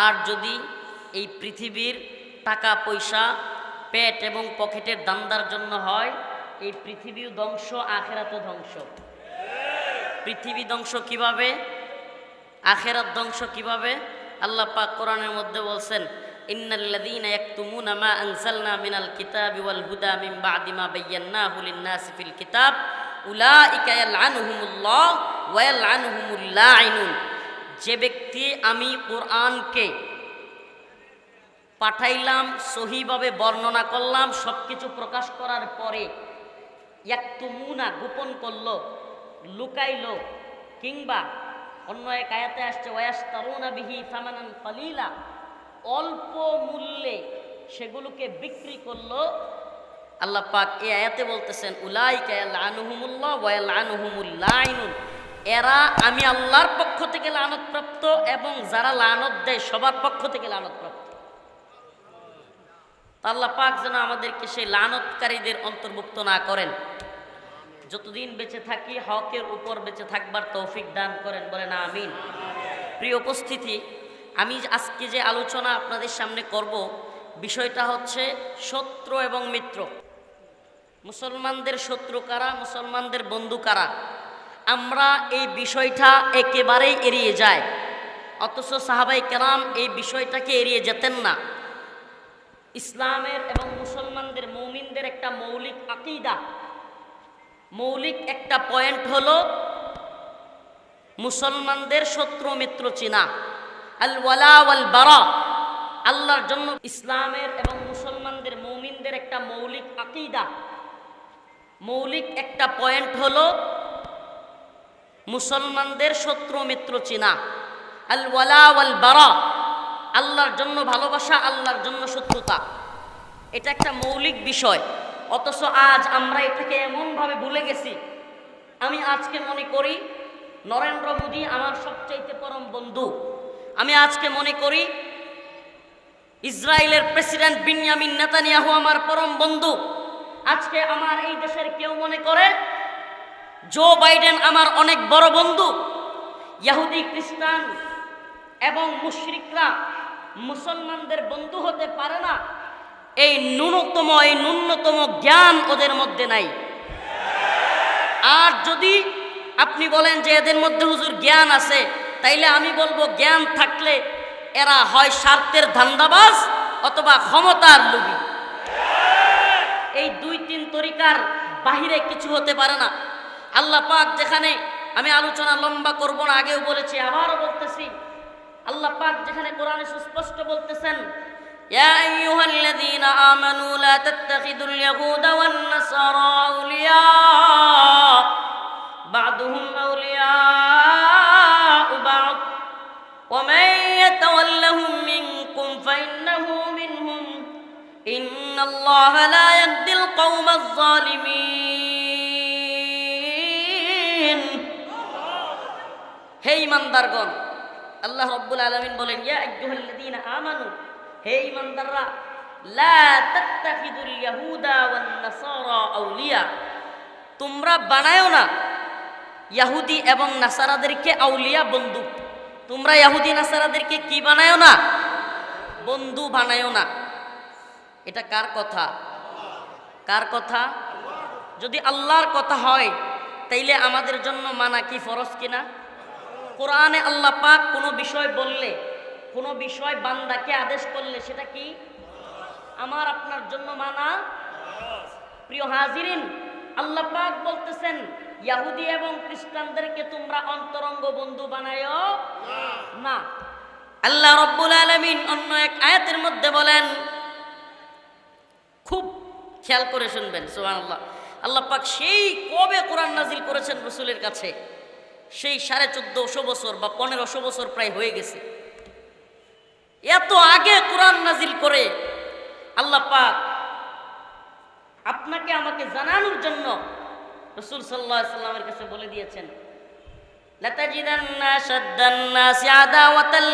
আর যদি এই পৃথিবীর টাকা পয়সা পেট এবং পকেটের দান্দার জন্য হয়, এই পৃথিবীও ধ্বংস, আখেরাতও ধ্বংস। পৃথিবী ধ্বংস কিভাবে, আখেরাত ধ্বংস কিভাবে? আল্লাহ পাক কোরআনের মধ্যে বলছেন, ইন্নাল্লাযীনা ইয়াকতুমুনা মা আনজালনা মিনাল কিতাবি ওয়াল হুদা মিন বা'দি মা বায়্যানাহু লিন-নাসি ফিল কিতাব উলাইকা ইয়ালআনুহুমুল্লাহ ওয়া ইয়ালআনুহুমুল লাঈনুন। যে ব্যক্তি আমি কোরআনকে পাঠাইলাম, সহিভাবে বর্ণনা করলাম, সব কিছু প্রকাশ করার পরে ইয়াকতুমুনা গোপন করলো, লুকাইলো, কিংবা অন্য এক আয়াতে আসছে ওয়ায়াশতারুনা বিহি সামানান কালিলা, অল্প মূল্যে সেগুলোকে বিক্রি করলো। আল্লাহ পাক এই আয়াতে বলতেছেন উলাইকা ইয়ালআনুহুমুল্লাহ ওয়া ইয়ালআনুহুমুল লাঈনুন, এরা আমি আল্লাহর পক্ষ থেকে লানতপ্রাপ্ত এবং যারা লানত দেয় সবার পক্ষ থেকে লানতপ্রাপ্ত। আল্লাহ পাক যেন আমাদেরকে সেই লানতকারীদের অন্তর্ভুক্ত না করেন। যতদিন বেঁচে থাকি হকের উপর বেঁচে থাকবার তৌফিক দান করেন, বলেন আমিন। প্রিয় উপস্থিতি, আমি আজকে যে আলোচনা আপনাদের সামনে করব, বিষয়টা হচ্ছে শত্রু এবং মিত্র। মুসলমানদের শত্রু কারা, মুসলমানদের বন্ধু কারা? আমরা এই বিষয়টা একেবারেই এড়িয়ে যাই, অথচ সাহাবায়ে কেরাম এই বিষয়টাকে এড়িয়ে যেতেন না। ইসলামের এবং মুসলমানদের, মুমিনদের একটা মৌলিক আকীদা, মৌলিক একটা পয়েন্ট হলো মুসলমানদের শত্রু মিত্র চিনা, আল ওয়ালা ওয়াল বারা। আল্লাহর জন্য ইসলামের এবং মুসলমানদের, মুমিনদের একটা মৌলিক আকীদা, মৌলিক একটা পয়েন্ট হলো মুসলমানদের শত্রু মিত্র চিনা, আল ওয়ালা ওয়াল বারা। আল্লাহর জন্য ভালোবাসা, আল্লাহর জন্য শত্রুতা, এটা একটা মৌলিক বিষয়। অথচ আজ আমরা এটাকে এমনভাবে ভুলে গেছি। আমি আজকে মনে করি নরেন্দ্র মোদী আমার সবচাইতে পরম বন্ধু। আমি আজকে মনে করি ইসরায়েলের প্রেসিডেন্ট বিনয়ামিন নেতানিয়াহু আমার পরম বন্ধু। আজকে আমার এই দেশের কেউ মনে করে জো বাইডেন আমার অনেক বড় বন্ধু। ইহুদি, খ্রিস্টান এবং মুশরিকরা মুসলমানদের বন্ধু হতে পারে না, এই ন্যূনতম জ্ঞান ওদের মধ্যে নাই। আর যদি আপনি বলেন যে এদের মধ্যে হুজুর জ্ঞান আছে, তাইলে আমি বলবো জ্ঞান থাকলে এরা হয় স্বার্থের ধান্দাবাজ অথবা ক্ষমতার লোভী। এই দুই তিন তরিকার বাহিরে কিছু হতে পারে না। আল্লাহ পাক যেখানে, আমি আলোচনা লম্বা করব না, আগেও বলেছি আবারও বলতেছি, আল্লাহ পাক যেখানে কোরআনে সুস্পষ্ট বলতেছেন ইয়া আইয়ুহাল্লাযীনা আমানু লা তাত্তাখিযুল ইয়াহুদা ওয়ান নাসারা আউলিয়া বা'দুহুম আউলিয়াউ বা'দ ওয়া মান ইয়াতাওয়াল্লাহুম মিনকুম ফাইন্নাহু মিনহুম ইন্নাল্লাহা লা ইয়াহদিল কওমাজ যালিমিন। হে ঈমানদারগণ, আল্লাহ রাব্বুল আলামিন বলেন ইয়া আইয়ুহাল্লাযীনা আমানু, হে ঈমানদাররা, লা তাত্তাখিযুল ইয়াহুদা ওয়ান নাসারা আউলিয়া, তোমরা বানায়ো না ইহুদি এবং নাসারাদেরকে আউলিয়া, বন্ধু। তোমরা ইহুদি নাসারাদেরকে কি বানায়ো না? বন্ধু বানায়ো না। এটা কার কথা? কার কথা? যদি আল্লাহর কথা হয় তাইলে আমাদের জন্য মানা কি ফরজ কিনা? কোরআনে আল্লাহ পাক কোনো বিষয় বললে, কোনো বিষয় বান্দাকে আদেশ করলে সেটা কি আমার আপনার জন্য মানা? প্রিয় হাজিরিন, আল্লাহ পাক বলতেছেন ইহুদি এবং খ্রিস্টানদেরকে তোমরা অন্তরঙ্গ বন্ধু বানায়ো না। আল্লাহ রাব্বুল আলামিন অন্য এক আয়াতের মধ্যে বলেন, খুব খেয়াল করে শুনবেন, সুবহানাল্লাহ। আল্লাহ পাক সেই কবে কোরআন নাজিল করেছেন রাসূলের কাছে, সেই 1450 বছর বা 1500 বছর প্রায় হয়ে গেছে। এত আগে কোরআন নাজিল করে আল্লাহ পাক আপনাকে আমাকে জানানোর জন্য রাসূল সাল্লাল্লাহু আলাইহি ওয়াসাল্লামের কাছে বলে দিয়েছেন লাতাজিদান্না শাদ্দান নাসি আদাওয়াতাল